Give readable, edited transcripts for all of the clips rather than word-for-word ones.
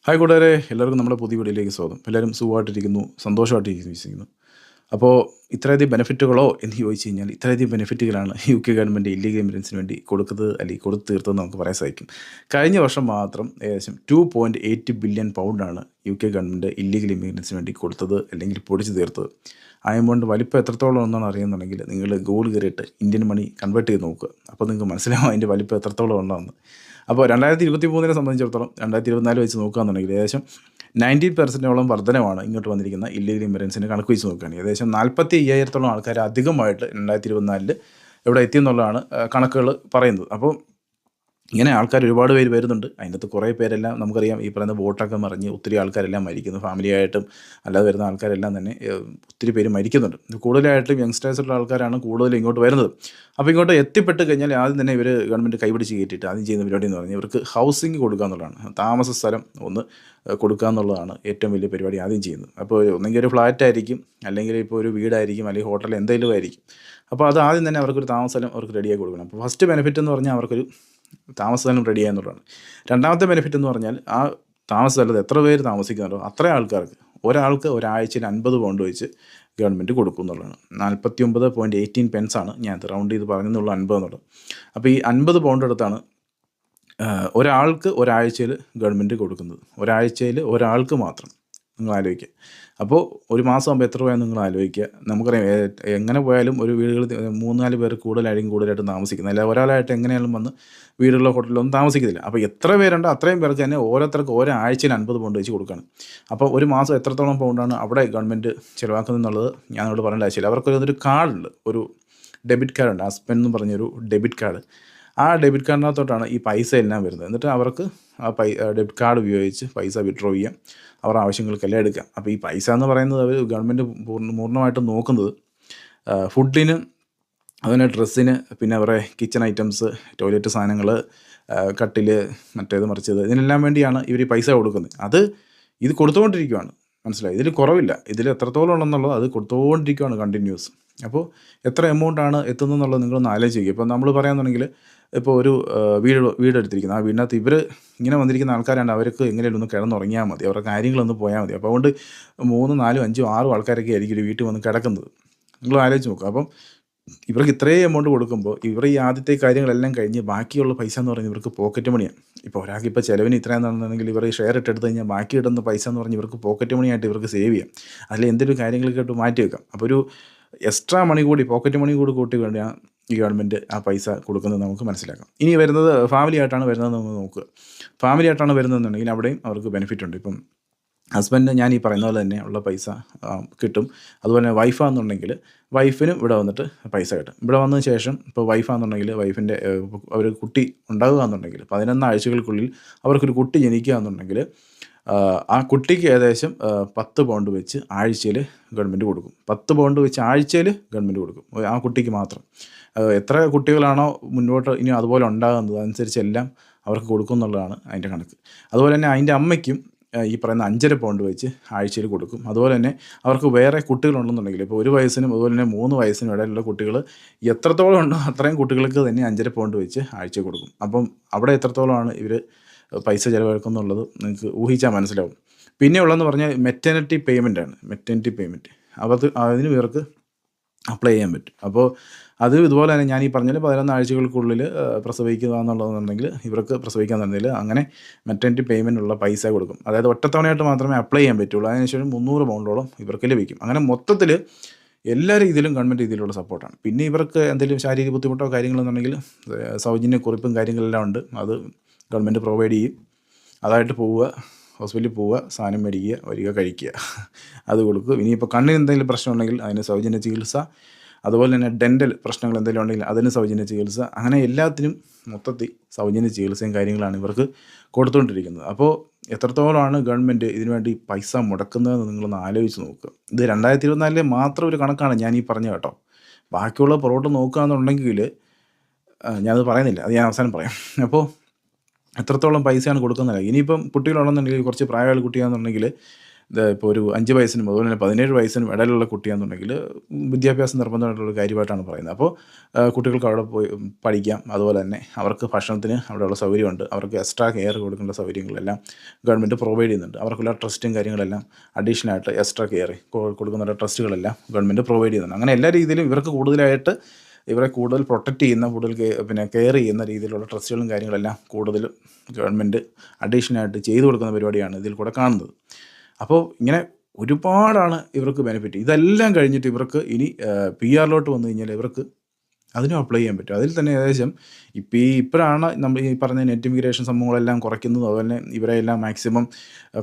Hi കൂട്ടുകാരെ, എല്ലാവർക്കും നമ്മുടെ പുതിയ വീഡിയോയിലേക്ക് സ്വാഗതം. എല്ലാവരും സുഖമായിട്ടിരിക്കുന്നു, സന്തോഷമായിട്ടിരിക്കുന്നു വിശ്വസിക്കുന്നു. അപ്പോൾ ഇത്രയധികം ബെനിഫിറ്റുകളോ എന്ന് ചോദിച്ചു കഴിഞ്ഞാൽ ഇത്രയധികം ബെനിഫിറ്റുകളാണ് UK ഗവൺമെൻറ് ഇല്ലീഗൽ ഇമിഗ്രൻസിന് വേണ്ടി കൊടുത്തത് അല്ലെങ്കിൽ കൊടുത്തു തീർത്തതെന്ന് നമുക്ക് പറയാൻ സാധിക്കും. കഴിഞ്ഞ വർഷം മാത്രം ഏകദേശം 2.8 ബില്യൺ പൗണ്ടാണ് UK ഗവൺമെൻറ് ഇല്ലീഗൽ ഇമിഗ്രൻസിന് വേണ്ടി കൊടുത്തത് അല്ലെങ്കിൽ പൊടിച്ചു തീർത്തത്. ആ എമൗണ്ട് വലിപ്പം എത്രത്തോളം ഒന്നാണ് അറിയുന്നുണ്ടെങ്കിൽ നിങ്ങൾ ഗൂഗിൾ കയറിയിട്ട് ഇന്ത്യൻ മണി കൺവേർട്ട് ചെയ്ത് നോക്കുക. അപ്പോൾ നിങ്ങൾക്ക് മനസ്സിലാവും അതിൻ്റെ വലിപ്പം എത്രത്തോളം ഉണ്ടെന്ന്. അപ്പോൾ 2023 സംബന്ധിച്ചിടത്തോളം 2024 വെച്ച് നോക്കുകയാണെന്നുണ്ടെങ്കിൽ ഏകദേശം 19% വർധനമാണ് ഇങ്ങോട്ട് വന്നിരിക്കുന്ന ഇല്ലീഗൽ ഇമിഗ്രൻസിന് കണക്ക് വെച്ച് നോക്കുകയാണെങ്കിൽ ഏകദേശം 45,000 ആൾക്കാർ അധികമായിട്ട് 2024 ഇവിടെ എത്തിയെന്നുള്ളതാണ് കണക്കുകൾ പറയുന്നത്. അപ്പോൾ ഇങ്ങനെ ആൾക്കാർ ഒരുപാട് പേര് വരുന്നുണ്ട്. അതിനകത്ത് കുറേ പേരെല്ലാം നമുക്കറിയാം ഈ പറയുന്ന ബോട്ടൊക്കെ മറിഞ്ഞ് ഒത്തിരി ആൾക്കാരെല്ലാം മരിക്കുന്നു. ഫാമിലിയായിട്ടും അല്ലാതെ വരുന്ന ആൾക്കാരെല്ലാം തന്നെ ഒത്തിരി പേര് മരിക്കുന്നുണ്ട്. കൂടുതലായിട്ടും യങ്സ്റ്റേഴ്സുള്ള ആൾക്കാരാണ് കൂടുതൽ ഇങ്ങോട്ട് വരുന്നത്. അപ്പോൾ ഇങ്ങോട്ട് എത്തിപ്പെട്ട് കഴിഞ്ഞാൽ ആദ്യം തന്നെ ഇവർ ഗവൺമെൻറ് കൈപിടിച്ച് കയറ്റിയിട്ട് ആദ്യം ചെയ്യുന്ന പരിപാടി എന്ന് പറഞ്ഞാൽ ഇവർക്ക് ഹൗസിംഗ് കൊടുക്കുക എന്നുള്ളതാണ്. താമസ സ്ഥലം ഒന്ന് കൊടുക്കുക എന്നുള്ളതാണ് ഏറ്റവും വലിയ പരിപാടി ആദ്യം ചെയ്യുന്നത്. അപ്പോൾ ഒന്നെങ്കിൽ ഒരു ഫ്ലാറ്റ് ആയിരിക്കും, അല്ലെങ്കിൽ ഇപ്പോൾ ഒരു വീടായിരിക്കും, അല്ലെങ്കിൽ ഹോട്ടൽ എന്തെങ്കിലും ആയിരിക്കും. അപ്പോൾ അത് ആദ്യം തന്നെ അവർക്കൊരു താമസ സ്ഥലം അവർക്ക് റെഡിയാക്കി കൊടുക്കണം. അപ്പോൾ ഫസ്റ്റ് ബെനിഫിറ്റ് എന്ന് പറഞ്ഞാൽ അവർക്കൊരു താമസ സ്ഥലം റെഡി ചെയ്യുന്നുള്ളതാണ്. രണ്ടാമത്തെ ബെനിഫിറ്റ് എന്ന് പറഞ്ഞാൽ ആ താമസ സ്ഥലത്ത് എത്ര പേര് താമസിക്കുന്നുണ്ടോ അത്രയും ആൾക്കാർക്ക് ഒരാൾക്ക് ഒരാഴ്ചയിൽ 50 പൗണ്ട് വെച്ച് ഗവൺമെൻറ് കൊടുക്കും എന്നുള്ളതാണ്. 49.18 പെൻസാണ് ഞാൻ റൗണ്ട് ചെയ്ത് പറഞ്ഞെന്നുള്ളൂ 50 എന്നുള്ളത്. അപ്പോൾ ഈ 50 പൗണ്ട് എടുത്താണ് ഒരാൾക്ക് ഒരാഴ്ചയിൽ ഗവൺമെൻറ് കൊടുക്കുന്നത്. ഒരാഴ്ചയിൽ ഒരാൾക്ക് മാത്രം. നിങ്ങൾ ആലോചിക്കുക. അപ്പോൾ ഒരു മാസം ആകുമ്പോൾ എത്ര രൂപയാണ് നിങ്ങൾ ആലോചിക്കുക. നമുക്കറിയാം എങ്ങനെ പോയാലും ഒരു വീടുകൾ 3-4 പേർ കൂടുതലായിട്ട് താമസിക്കുന്നത്. അല്ല ഒരാളായിട്ട് എങ്ങനെയാലും വന്ന് വീടുകളിലോ ഹോട്ടലിലൊന്നും താമസിക്കുന്നില്ല. അപ്പോൾ എത്ര പേരുണ്ടോ അത്രയും പേർക്ക് തന്നെ ഓരോരുത്തർക്ക് ഒരാഴ്ചയിൽ 50 പൗണ്ട് വെച്ച് കൊടുക്കുകയാണ്. അപ്പോൾ ഒരു മാസം എത്രത്തോളം പൗണ്ടാണ് അവിടെ ഗവൺമെൻറ് ചിലവാക്കുന്നത് എന്നുള്ളത് ഞാനോട് പറയേണ്ട ആവശ്യമില്ല. അവർക്കൊരു കാർഡുണ്ട്, ഒരു ഡെബിറ്റ് കാർഡുണ്ട്, ഹസ്ബൻഡ് എന്ന് പറഞ്ഞൊരു ഡെബിറ്റ് കാർഡ്. ആ ഡെബിറ്റ് കാർഡിനകത്തോട്ടാണ് ഈ പൈസ എല്ലാം വരുന്നത്. എന്നിട്ട് അവർക്ക് ആ ഡെബിറ്റ് കാർഡ് ഉപയോഗിച്ച് പൈസ വിഡ്രോ ചെയ്യാം, അവരുടെ ആവശ്യങ്ങൾക്കെല്ലാം എടുക്കാം. അപ്പോൾ ഈ പൈസ എന്ന് പറയുന്നത് അവർ ഗവൺമെൻറ് പൂർണ്ണമായിട്ടും നോക്കുന്നത് ഫുഡിന്, അതുപോലെ ഡ്രസ്സിന്, പിന്നെ അവരുടെ കിച്ചൺ ഐറ്റംസ്, ടോയ്ലറ്റ് സാധനങ്ങൾ, കട്ടിൽ, മറ്റേത് മറിച്ചത്, ഇതിനെല്ലാം വേണ്ടിയാണ് ഇവർ ഈ പൈസ കൊടുക്കുന്നത്. ഇത് കൊടുത്തുകൊണ്ടിരിക്കുകയാണ്. മനസ്സിലായി? ഇതിൽ കുറവില്ല. ഇതിൽ എത്രത്തോളം ഉണ്ടെന്നുള്ളത് അത് കൊടുത്തുകൊണ്ടിരിക്കുകയാണ് കണ്ടിന്യൂസ്. അപ്പോൾ എത്ര എമൗണ്ടാണ് എത്തുന്നതെന്നുള്ളത് നിങ്ങളൊന്ന് ആലോചിക്കുക. ഇപ്പോൾ നമ്മൾ പറയാമെന്നുണ്ടെങ്കിൽ ഇപ്പോൾ ഒരു വീടെടുത്തിരിക്കുന്നത്, ആ വീടിനകത്ത് ഇവർ ഇങ്ങനെ വന്നിരിക്കുന്ന ആൾക്കാരാണ്. അവർക്ക് എങ്ങനെയും ഒന്ന് കിടന്നുറങ്ങിയാൽ മതി, അവരുടെ കാര്യങ്ങളൊന്ന് പോയാൽ മതി. അപ്പോൾ അതുകൊണ്ട് 3, 4, 5, 6 ആൾക്കാരൊക്കെ ആയിരിക്കും ഒരു വീട്ടിൽ വന്ന് കിടക്കുന്നത്. നിങ്ങൾ ആലോചിച്ച് നോക്കുക. അപ്പം ഇവർക്ക് ഇത്രയും എമൗണ്ട് കൊടുക്കുമ്പോൾ ഇവർ ഈ ആദ്യത്തെ കാര്യങ്ങളെല്ലാം കഴിഞ്ഞ് ബാക്കിയുള്ള പൈസ എന്ന് പറയുന്നത് ഇവർക്ക് പോക്കറ്റ് മണിയാണ്. ഇപ്പോൾ ഒരാൾക്ക് ഇപ്പോൾ ചിലവിന് ഇത്രയാണെന്നുണ്ടെങ്കിൽ ഇവർ ഷെയർ ഇട്ടെടുത്ത് കഴിഞ്ഞാൽ ബാക്കി കിട്ടുന്ന പൈസ എന്ന് പറഞ്ഞ് ഇവർക്ക് പോക്കറ്റ് മണിയായിട്ട് ഇവർക്ക് സേവ് ചെയ്യാം. അതിൽ എന്തെങ്കിലും കാര്യങ്ങളൊക്കെ ഇട്ട് മാറ്റി വെക്കാം. അപ്പോൾ ഒരു എക്സ്ട്രാ മണി കൂടി, പോക്കറ്റ് മണി കൂടി കൂട്ടി വേണ്ടിയാണ് ഈ ഗവൺമെൻറ് ആ പൈസ കൊടുക്കുന്നത് നമുക്ക് മനസ്സിലാക്കാം. ഇനി വരുന്നത് ഫാമിലി ആയിട്ടാണ് വരുന്നതെന്ന് നമ്മൾ നോക്കുക. ഫാമിലി ആയിട്ടാണ് വരുന്നതെന്നുണ്ടെങ്കിൽ അവിടെയും അവർക്ക് ബെനിഫിറ്റ് ഉണ്ട്. ഇപ്പം ഹസ്ബൻഡ് ഞാൻ ഈ പറയുന്ന പോലെ തന്നെ ഉള്ള പൈസ കിട്ടും. അതുപോലെ തന്നെ വൈഫാണെന്നുണ്ടെങ്കിൽ വൈഫിനും ഇവിടെ വന്നിട്ട് പൈസ കിട്ടും. ഇവിടെ വന്നതിന് ശേഷം ഇപ്പോൾ വൈഫാണെന്നുണ്ടെങ്കിൽ വൈഫിൻ്റെ ഒരു കുട്ടി ഉണ്ടാകുക എന്നുണ്ടെങ്കിൽ 11 ആഴ്ചകൾക്കുള്ളിൽ അവർക്കൊരു കുട്ടി ജനിക്കുക എന്നുണ്ടെങ്കിൽ ആ കുട്ടിക്ക് ഏകദേശം 10 പൗണ്ട് വെച്ച് ആഴ്ചയിൽ ഗവൺമെൻറ് കൊടുക്കും. 10 പൗണ്ട് വെച്ച് ആഴ്ചയിൽ ഗവൺമെൻറ് കൊടുക്കും ആ കുട്ടിക്ക് മാത്രം. എത്ര കുട്ടികളാണോ മുന്നോട്ട് ഇനി അതുപോലെ ഉണ്ടാകുന്നത് അതനുസരിച്ചെല്ലാം അവർക്ക് കൊടുക്കും എന്നുള്ളതാണ് അതിൻ്റെ കണക്ക്. അതുപോലെ തന്നെ അതിൻ്റെ അമ്മയ്ക്കും ഈ പറയുന്ന 5.5 പൗണ്ട് വെച്ച് ആഴ്ചയിൽ കൊടുക്കും. അതുപോലെ തന്നെ അവർക്ക് വേറെ കുട്ടികളുണ്ടെന്നുണ്ടെങ്കിൽ ഇപ്പോൾ 1 വയസ്സിനും അതുപോലെ തന്നെ 3 വയസ്സിനും ഇടയിലുള്ള കുട്ടികൾ എത്രത്തോളം ഉണ്ടോ അത്രയും കുട്ടികൾക്ക് തന്നെ 5.5 പൗണ്ട് വെച്ച് ആഴ്ചയിൽ കൊടുക്കും. അപ്പം അവിടെ എത്രത്തോളമാണ് ഇവർ പൈസ ചിലവഴിക്കുന്നുള്ളത് നിങ്ങൾക്ക് ഊഹിച്ചാൽ മനസ്സിലാവും. പിന്നെ ഉള്ളതെന്ന് പറഞ്ഞാൽ മെറ്റേണിറ്റി പേയ്മെൻറ്റാണ്. മെറ്റേണിറ്റി പേയ്മെൻറ്റ് അതിന് ഇവർക്ക് അപ്ലൈ ചെയ്യാൻ പറ്റും. അപ്പോൾ അത് ഇതുപോലെ തന്നെ ഞാൻ ഈ പറഞ്ഞാൽ 11 ആഴ്ചകൾക്കുള്ളിൽ പ്രസവിക്കുക എന്നുള്ളതെന്നുണ്ടെങ്കിൽ ഇവർക്ക് പ്രസവിക്കാൻ തന്നില്ല അങ്ങനെ മെറ്റേണിറ്റി പേയ്മെൻ്റ് ഉള്ള പൈസ കൊടുക്കും. അതായത് ഒറ്റത്തവണയായിട്ട് മാത്രമേ അപ്ലൈ ചെയ്യാൻ പറ്റുള്ളൂ. അതിനുശേഷം 300 പൗണ്ടോളം ഇവർക്ക് ലഭിക്കും. അങ്ങനെ മൊത്തത്തിൽ എല്ലാ രീതിയിലും ഗവൺമെൻറ് രീതിയിലുള്ള സപ്പോർട്ടാണ്. പിന്നെ ഇവർക്ക് എന്തെങ്കിലും ശാരീരിക ബുദ്ധിമുട്ടോ കാര്യങ്ങളെന്നുണ്ടെങ്കിൽ സൗജന്യ കുറിപ്പും കാര്യങ്ങളെല്ലാം ഉണ്ട്. അത് ഗവൺമെൻറ് പ്രൊവൈഡ് ചെയ്യും. അതായിട്ട് പോവുക, ഹോസ്പിറ്റലിൽ പോവുക, സാധനം മേടിക്കുക, വരിക, കഴിക്കുക, അത് കൊടുക്കും. ഇനിയിപ്പോൾ കണ്ണിന് എന്തെങ്കിലും പ്രശ്നം ഉണ്ടെങ്കിൽ അതിന് സൗജന്യ ചികിത്സ, അതുപോലെ തന്നെ ഡെൻ്റൽ പ്രശ്നങ്ങൾ എന്തെങ്കിലും ഉണ്ടെങ്കിൽ അതിന് സൗജന്യ ചികിത്സ, അങ്ങനെ എല്ലാത്തിനും മൊത്തത്തിൽ സൗജന്യ ചികിത്സയും കാര്യങ്ങളാണ് ഇവർക്ക് കൊടുത്തുകൊണ്ടിരിക്കുന്നത്. അപ്പോൾ എത്രത്തോളമാണ് ഗവൺമെൻറ് ഇതിനു വേണ്ടി പൈസ മുടക്കുന്നതെന്ന് നിങ്ങളൊന്ന് ആലോചിച്ച് നോക്കുക. ഇത് 2024 മാത്രം ഒരു കണക്കാണ് ഞാൻ ഈ പറഞ്ഞ കേട്ടോ. ബാക്കിയുള്ള പുറകോട്ട് നോക്കുകയെന്നുണ്ടെങ്കിൽ ഞാനത് പറയുന്നില്ല, അത് ഞാൻ അവസാനം പറയാം. അപ്പോൾ എത്രത്തോളം പൈസയാണ് കൊടുക്കുന്നത്. ഇനിയിപ്പം കുട്ടികളുണ്ടെന്നുണ്ടെങ്കിൽ കുറച്ച് പ്രായമുള്ള കുട്ടിയാണെന്നുണ്ടെങ്കിൽ ഇപ്പോൾ ഒരു 5 വയസ്സിനും അതുപോലെ തന്നെ 17 വയസ്സിനും ഇടയിലുള്ള കുട്ടിയാണെന്നുണ്ടെങ്കിൽ വിദ്യാഭ്യാസം നിർബന്ധമായിട്ടുള്ള കാര്യമായിട്ടാണ് പറയുന്നത്. അപ്പോൾ കുട്ടികൾക്ക് അവിടെ പോയി പഠിക്കാം. അതുപോലെ തന്നെ അവർക്ക് ഭക്ഷണത്തിന് അവിടെയുള്ള സൗകര്യമുണ്ട്. അവർക്ക് എക്സ്ട്രാ കെയർ കൊടുക്കേണ്ട സൗകര്യങ്ങളെല്ലാം ഗവൺമെൻറ് പ്രൊവൈഡ് ചെയ്യുന്നുണ്ട്. അവർക്കുള്ള ട്രസ്റ്റും കാര്യങ്ങളെല്ലാം അഡീഷണൽ ആയിട്ട് എക്സ്ട്രാ കെയർ കൊടുക്കുന്ന ട്രസ്റ്റുകളെല്ലാം ഗവൺമെൻറ് പ്രൊവൈഡ് ചെയ്യുന്നുണ്ട്. അങ്ങനെ എല്ലാ രീതിയിലും ഇവർക്ക് കൂടുതലായിട്ട് ഇവരെ കൂടുതൽ പ്രൊട്ടക്റ്റ് ചെയ്യുന്ന, കൂടുതൽ കെയർ ചെയ്യുന്ന രീതിയിലുള്ള ട്രസ്റ്റുകളും കാര്യങ്ങളെല്ലാം കൂടുതൽ ഗവൺമെൻറ് അഡീഷണലായിട്ട് ചെയ്തു കൊടുക്കുന്ന പരിപാടിയാണ് ഇതിൽ കൂടെ കാണുന്നത്. അപ്പോൾ ഇങ്ങനെ ഒരുപാടാണ് ഇവർക്ക് ബെനിഫിറ്റ്. ഇതെല്ലാം കഴിഞ്ഞിട്ട് ഇവർക്ക് ഇനി PR വന്നു കഴിഞ്ഞാൽ ഇവർക്ക് അതിനും അപ്ലൈ ചെയ്യാൻ പറ്റും. അതിൽ തന്നെ ഏകദേശം ഇപ്പോഴാണ് നമ്മൾ ഈ പറഞ്ഞ നെറ്റ് ഇമിഗ്രേഷൻ സംഭവങ്ങളെല്ലാം കുറയ്ക്കുന്നത്, അതുപോലെ ഇവരെല്ലാം മാക്സിമം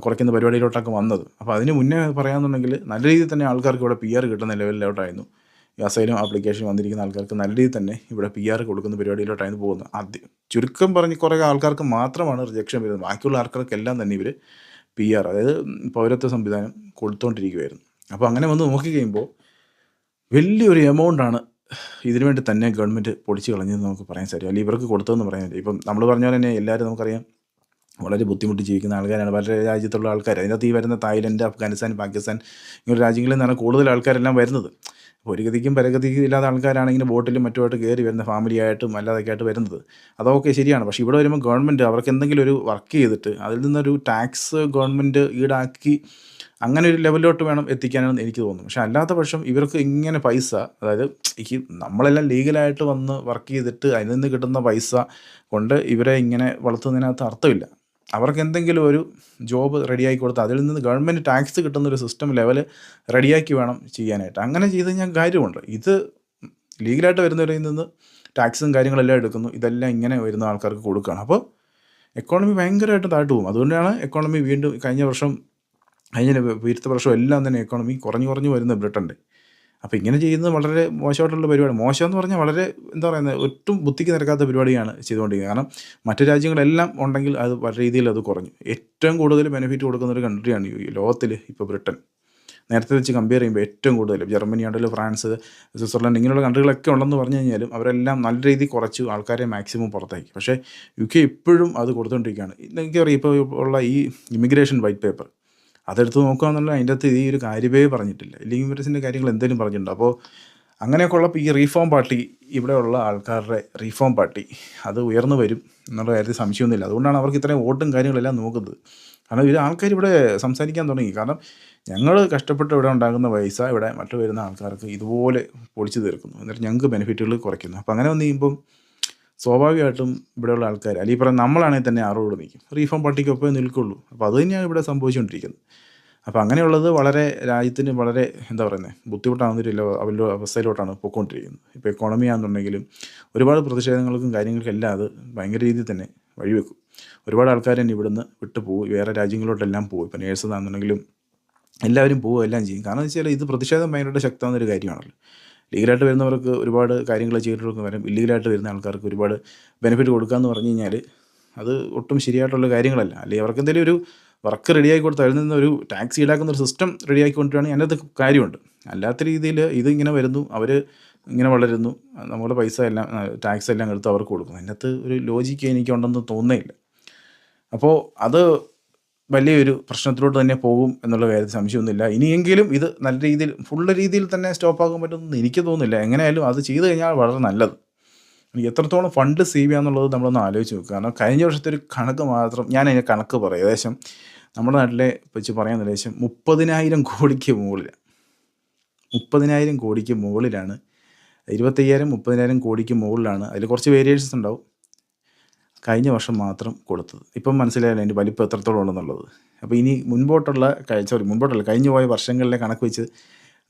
കുറയ്ക്കുന്ന പരിപാടിയിലോട്ടൊക്കെ വന്നത്. അപ്പോൾ അതിന് മുന്നേ പറയാമെന്നുണ്ടെങ്കിൽ നല്ല രീതിയിൽ തന്നെ ആൾക്കാർക്ക് ഇവിടെ PR കിട്ടുന്ന ലെവലിലോട്ടായിരുന്നു. ഈ അസൈലം ആപ്ലിക്കേഷൻ വന്നിരിക്കുന്ന ആൾക്കാർക്ക് നല്ല രീതിയിൽ തന്നെ ഇവിടെ PR കൊടുക്കുന്ന പരിപാടിയിലോട്ടായിരുന്നു പോകുന്നത്. ആദ്യം ചുരുക്കം പറഞ്ഞ് കുറേ ആൾക്കാർക്ക് മാത്രമാണ് റിജക്ഷൻ വരുന്നത്. ബാക്കിയുള്ള ആൾക്കാർക്കെല്ലാം തന്നെ ഇവർ PR, അതായത് പൗരത്വ സംവിധാനം കൊടുത്തുകൊണ്ടിരിക്കുമായിരുന്നു. അപ്പോൾ അങ്ങനെ വന്ന് നോക്കി കഴിയുമ്പോൾ വലിയൊരു എമൗണ്ടാണ് ഇതിനു വേണ്ടി തന്നെ ഗവൺമെൻറ് പൊടിച്ച് കളഞ്ഞതെന്ന് നമുക്ക് പറയാൻ സാധിക്കും. അല്ലെങ്കിൽ ഇവർക്ക് കൊടുത്തതെന്ന് പറയാൻ പറ്റും. ഇപ്പം നമ്മൾ പറഞ്ഞ പോലെ തന്നെ എല്ലാവരും നമുക്കറിയാം വളരെ ബുദ്ധിമുട്ടി ജീവിക്കുന്ന ആൾക്കാരാണ് പല രാജ്യത്തുള്ള ആൾക്കാർ. അതിനകത്ത് ഈ വരുന്ന തായ്ലൻഡ്, അഫ്ഗാനിസ്ഥാൻ, പാകിസ്ഥാൻ ഇങ്ങനെ രാജ്യങ്ങളിൽ നിന്നാണ് കൂടുതൽ ആൾക്കാരെല്ലാം വരുന്നത്. ഒരു ഗതിക്കും പരഗതിക്കും ഇല്ലാത്ത ആൾക്കാരാണെങ്കിൽ ബോട്ടിലും മറ്റുമായിട്ട് കയറി വരുന്ന ഫാമിലി ആയിട്ടും അല്ലാതൊക്കെ ആയിട്ട് വരുന്നത്. അതൊക്കെ ശരിയാണ്. പക്ഷേ ഇവിടെ വരുമ്പോൾ ഗവൺമെൻറ് അവർക്ക് എന്തെങ്കിലും ഒരു വർക്ക് ചെയ്തിട്ട് അതിൽ നിന്നൊരു ടാക്സ് ഗവൺമെൻറ് ഈടാക്കി അങ്ങനെ ഒരു ലെവലിലോട്ട് വേണം എത്തിക്കാനാണെന്ന് എനിക്ക് തോന്നുന്നു. പക്ഷേ അല്ലാത്ത പക്ഷം ഇവർക്ക് ഇങ്ങനെ പൈസ, അതായത് ഈ നമ്മളെല്ലാം ലീഗലായിട്ട് വന്ന് വർക്ക് ചെയ്തിട്ട് അതിൽ നിന്ന് കിട്ടുന്ന പൈസ കൊണ്ട് ഇവരെ ഇങ്ങനെ വളർത്തുന്നതിനകത്ത് അർത്ഥമില്ല. അവർക്ക് എന്തെങ്കിലും ഒരു ജോബ് റെഡിയാക്കി കൊടുത്ത് അതിൽ നിന്ന് ഗവൺമെൻറ് ടാക്സ് കിട്ടുന്നൊരു സിസ്റ്റം ലെവൽ റെഡിയാക്കി വേണം ചെയ്യാനായിട്ട്. അങ്ങനെ ചെയ്ത് കഴിഞ്ഞാൽ കാര്യമുണ്ട്. ഇത് ലീഗലായിട്ട് വരുന്നവരിൽ നിന്ന് ടാക്സും കാര്യങ്ങളെല്ലാം എടുക്കുന്നു, ഇതെല്ലാം ഇങ്ങനെ വരുന്ന ആൾക്കാർക്ക് കൊടുക്കുകയാണ്. അപ്പോൾ എക്കോണമി ഭയങ്കരമായിട്ട് താഴ്ത്തു പോകും. അതുകൊണ്ടാണ് എക്കോണമി വീണ്ടും കഴിഞ്ഞ വീഴ്ത്ത വർഷം എല്ലാം തന്നെ എക്കോണമി കുറഞ്ഞു വരുന്നത് ബ്രിട്ടൻ്റെ. അപ്പോൾ ഇങ്ങനെ ചെയ്യുന്നത് വളരെ മോശമായിട്ടുള്ള പരിപാടി. മോശമെന്ന് പറഞ്ഞാൽ വളരെ എന്താ പറയുന്നത്, ഒട്ടും ബുദ്ധിക്ക് നിരക്കാത്ത പരിപാടിയാണ് ചെയ്തുകൊണ്ടിരിക്കുന്നത്. കാരണം മറ്റു രാജ്യങ്ങളെല്ലാം ഉണ്ടെങ്കിൽ അത് വളരെ രീതിയിൽ അത് കുറഞ്ഞു. ഏറ്റവും കൂടുതൽ ബെനിഫിറ്റ് കൊടുക്കുന്ന ഒരു കൺട്രിയാണ് ഈ ലോകത്തിൽ ഇപ്പോൾ ബ്രിട്ടൻ. നേരത്തെ വെച്ച് കമ്പയർ ചെയ്യുമ്പോൾ ഏറ്റവും കൂടുതൽ ജർമ്മനി ഉണ്ടല്ലോ, ഫ്രാൻസ്, സ്വിറ്റ്സർലൻഡ് ഇങ്ങനെയുള്ള കൺട്രികളൊക്കെ ഉണ്ടെന്ന് പറഞ്ഞു കഴിഞ്ഞാലും അവരെല്ലാം നല്ല രീതിയിൽ കുറച്ചു ആൾക്കാരെ മാക്സിമം പുറത്താക്കി. പക്ഷേ UK ഇപ്പോഴും അത് കൊടുത്തുകൊണ്ടിരിക്കുകയാണ്. എനിക്കറിയാം ഇപ്പോൾ ഉള്ള ഈ ഇമിഗ്രേഷൻ വൈറ്റ് പേപ്പർ അതെടുത്ത് നോക്കുകയെന്നുള്ള അതിൻ്റെ അകത്ത് ഈ ഒരു കാര്യമേ പറഞ്ഞിട്ടില്ല. ഇമിഗ്രേഷൻ്റെ കാര്യങ്ങൾ എന്തെങ്കിലും പറഞ്ഞിട്ടുണ്ടോ? അപ്പോൾ അങ്ങനെയൊക്കെ ഉള്ളപ്പോൾ ഈ റീഫോം പാർട്ടി, ഇവിടെയുള്ള ആൾക്കാരുടെ റീഫോം പാർട്ടി അത് ഉയർന്നു വരും എന്നുള്ള കാര്യത്തിൽ സംശയമൊന്നുമില്ല. അതുകൊണ്ടാണ് അവർക്ക് ഇത്രയും വോട്ടും കാര്യങ്ങളെല്ലാം നോക്കുന്നത്. കാരണം ഇത് ആൾക്കാർ ഇവിടെ സംസാരിക്കാൻ തുടങ്ങി. കാരണം ഞങ്ങൾ കഷ്ടപ്പെട്ട് ഇവിടെ ഉണ്ടാകുന്ന പൈസ ഇവിടെ മറ്റു വരുന്ന ആൾക്കാർക്ക് ഇതുപോലെ പൊളിച്ചു തീർക്കുന്നു, എന്നിട്ട് ഞങ്ങൾക്ക് ബെനിഫിറ്റുകൾ കുറയ്ക്കുന്നു. അപ്പോൾ അങ്ങനെ വന്ന് കഴിയുമ്പം സ്വാഭാവികമായിട്ടും ഇവിടെയുള്ള ആൾക്കാർ, അല്ലെങ്കിൽ പറയാം നമ്മളാണെങ്കിൽ തന്നെ ആരോട് നിൽക്കും, റീഫോം പാർട്ടിക്കൊപ്പമേ നിൽക്കുള്ളൂ. അപ്പോൾ അത് തന്നെയാണ് ഇവിടെ സംഭവിച്ചുകൊണ്ടിരിക്കുന്നത്. അപ്പോൾ അങ്ങനെയുള്ളത് വളരെ രാജ്യത്തിന് വളരെ എന്താ പറയുന്നത് ബുദ്ധിമുട്ടാകുന്നൊരു അവരുടെ അവസ്ഥയിലോട്ടാണ് പോയിക്കൊണ്ടിരിക്കുന്നത്. ഇപ്പോൾ എക്കോണമി ആണെന്നുണ്ടെങ്കിലും ഒരുപാട് പ്രതിഷേധങ്ങൾക്കും കാര്യങ്ങൾക്കെല്ലാം അത് ഭയങ്കര രീതിയിൽ തന്നെ വഴിവെക്കും. ഒരുപാട് ആൾക്കാർ തന്നെ ഇവിടുന്ന് വിട്ടു പോകും, വേറെ രാജ്യങ്ങളിലോട്ടെല്ലാം പോകും. ഇപ്പോൾ നേഴ്സാണെന്നുണ്ടെങ്കിലും എല്ലാവരും പോവുക എല്ലാം ചെയ്യും. കാരണം എന്ന് വെച്ചാൽ ഇത് പ്രതിഷേധം ഭയങ്കരമായിട്ട് ശക്തമാകുന്നൊരു കാര്യമാണല്ലോ. ലീഗലായിട്ട് വരുന്നവർക്ക് ഒരുപാട് കാര്യങ്ങൾ ചെയ്തിട്ട് വരും, ഇല്ലീഗലായിട്ട് വരുന്ന ആൾക്കാർക്ക് ഒരുപാട് ബെനിഫിറ്റ് കൊടുക്കാമെന്ന് പറഞ്ഞു കഴിഞ്ഞാൽ അത് ഒട്ടും ശരിയായിട്ടുള്ള കാര്യങ്ങളല്ല. അല്ലെങ്കിൽ അവർക്ക് എന്തെങ്കിലും ഒരു വർക്ക് റെഡിയാക്കി കൊടുത്ത് അതിൽ നിന്ന് ഒരു ടാക്സ് ഈടാക്കുന്ന ഒരു സിസ്റ്റം റെഡിയാക്കി കൊണ്ടുവരികയാണെങ്കിൽ അതിനകത്ത് കാര്യമുണ്ട്. അല്ലാത്ത രീതിയിൽ ഇതിങ്ങനെ വരുന്നു, അവർ ഇങ്ങനെ വളരുന്നു, നമ്മുടെ പൈസ എല്ലാം ടാക്സ് എല്ലാം എടുത്ത് അവർക്ക് കൊടുക്കുന്നു. അതിനകത്ത് ഒരു ലോജിക്ക് എനിക്കുണ്ടെന്ന് തോന്നുന്നില്ല. അപ്പോൾ അത് വലിയൊരു പ്രശ്നത്തിലോട്ട് തന്നെ പോകും എന്നുള്ള കാര്യത്തിൽ സംശയമൊന്നുമില്ല. ഇനിയെങ്കിലും ഇത് നല്ല രീതിയിൽ ഫുള്ള് രീതിയിൽ തന്നെ സ്റ്റോപ്പാക്കാൻ പറ്റുമെന്ന് എനിക്ക് തോന്നുന്നില്ല. എങ്ങനെയായാലും അത് ചെയ്ത് കഴിഞ്ഞാൽ വളരെ നല്ലത്. എനിക്ക് എത്രത്തോളം ഫണ്ട് സേവ് ചെയ്യാന്നുള്ളത് നമ്മളൊന്ന് ആലോചിച്ച് നോക്കുക. കാരണം കഴിഞ്ഞ വർഷത്തെ ഒരു കണക്ക് മാത്രം ഞാൻ അതിൻ്റെ കണക്ക് പറയാം. ഏകദേശം നമ്മുടെ നാട്ടിലെ വെച്ച് പറയാൻ ഏകദേശം 30,000 കോടിക്ക് മുകളിലാണ്. 30,000 കോടിക്ക് മുകളിലാണ്. 25,000 30,000 കോടിക്ക് മുകളിലാണ്. അതിൽ കുറച്ച് വേരിയേഷൻസ് ഉണ്ടാവും. കഴിഞ്ഞ വർഷം മാത്രം കൊടുത്തത്. ഇപ്പം മനസ്സിലായല്ലോ അതിൻ്റെ വലിപ്പം എത്രത്തോളം ഉണ്ടെന്നുള്ളത്. അപ്പോൾ ഇനി മുൻപോട്ടുള്ള കഴിഞ്ഞു പോയ വർഷങ്ങളിലെ കണക്ക് വെച്ച്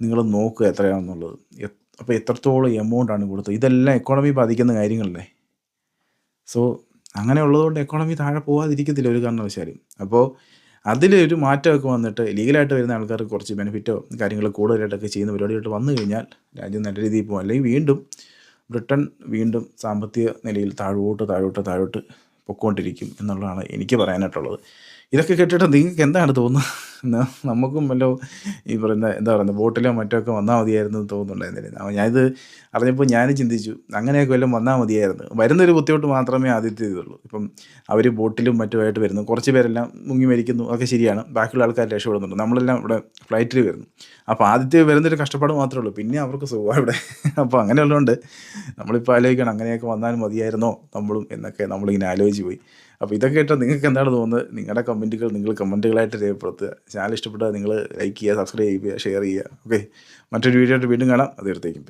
നിങ്ങൾ നോക്കുക എത്രയാണെന്നുള്ളത്. അപ്പോൾ എത്രത്തോളം എമൗണ്ടാണ് കൊടുത്തത്. ഇതെല്ലാം എക്കോണമി ബാധിക്കുന്ന കാര്യങ്ങളല്ലേ. സോ അങ്ങനെ ഉള്ളതുകൊണ്ട് എക്കോണമി താഴെ പോകാതിരിക്കത്തില്ല ഒരു കാരണവശാലും. അപ്പോൾ അതിലൊരു മാറ്റമൊക്കെ വന്നിട്ട് ലീഗലായിട്ട് വരുന്ന ആൾക്കാർക്ക് കുറച്ച് ബെനിഫിറ്റോ കാര്യങ്ങൾ കൂടുതലായിട്ടൊക്കെ ചെയ്യുന്ന പരിപാടിയായിട്ട് വന്നു കഴിഞ്ഞാൽ രാജ്യം നല്ല രീതിയിൽ പോകും. അല്ലെങ്കിൽ ബ്രിട്ടൻ വീണ്ടും സാമ്പത്തിക നിലയിൽ താഴോട്ട് പൊക്കോണ്ടിരിക്കും എന്നുള്ളതാണ് എനിക്ക് പറയാനായിട്ടുള്ളത്. ഇതൊക്കെ കേട്ടിട്ട് നിങ്ങൾക്ക് എന്താണ് തോന്നുന്നത്? നമുക്കും വല്ലോ ഈ പറയുന്ന എന്താ പറയുന്നത് ബോട്ടിലോ മറ്റോ ഒക്കെ വന്നാൽ മതിയായിരുന്നു എന്ന് തോന്നുന്നുണ്ടായിരുന്നില്ലേ? ഞാനിത് അറിഞ്ഞപ്പോൾ ഞാനും ചിന്തിച്ചു അങ്ങനെയൊക്കെ വല്ലതും വന്നാൽ മതിയായിരുന്നു. വരുന്നൊരു ബുദ്ധിമുട്ട് മാത്രമേ ആദ്യത്തെ ഇതുള്ളൂ. ഇപ്പം അവർ ബോട്ടിലും മറ്റുമായിട്ട് വരുന്നു. കുറച്ച് പേരെല്ലാം മുങ്ങി മരിക്കുന്നു. അതൊക്കെ ശരിയാണ്. ബാക്കിയുള്ള ആൾക്കാർ രക്ഷപ്പെടുന്നുണ്ട്. നമ്മളെല്ലാം ഇവിടെ ഫ്ലൈറ്റിൽ വരുന്നു. അപ്പോൾ ആദ്യത്തെ വരുന്നൊരു കഷ്ടപ്പാട് മാത്രമേ ഉള്ളൂ. പിന്നെ അവർക്ക് സുഖമാണ് ഇവിടെ. അപ്പോൾ അങ്ങനെയുള്ളതുകൊണ്ട് നമ്മളിപ്പോൾ ആലോചിക്കണം അങ്ങനെയൊക്കെ വന്നാൽ മതിയായിരുന്നോ നമ്മളും എന്നൊക്കെ നമ്മളിങ്ങനെ ആലോചിച്ച് പോയി. അപ്പോൾ ഇതൊക്കെ കേട്ടാൽ നിങ്ങൾക്ക് എന്താണ് തോന്നുന്നത്? നിങ്ങളുടെ കമൻറ്റുകൾ നിങ്ങൾ കമൻറ്റുകളായിട്ട് രേഖപ്പെടുത്തുക. ചാനൽ ഇഷ്ടപ്പെട്ടാൽ നിങ്ങൾ ലൈക്ക് ചെയ്യുക, സബ്സ്ക്രൈബ് ചെയ്യുക, ഷെയർ ചെയ്യുക. ഓക്കെ, മറ്റൊരു വീഡിയോ ആയിട്ട് വീണ്ടും കാണാം. അത് എടുത്തേക്കും.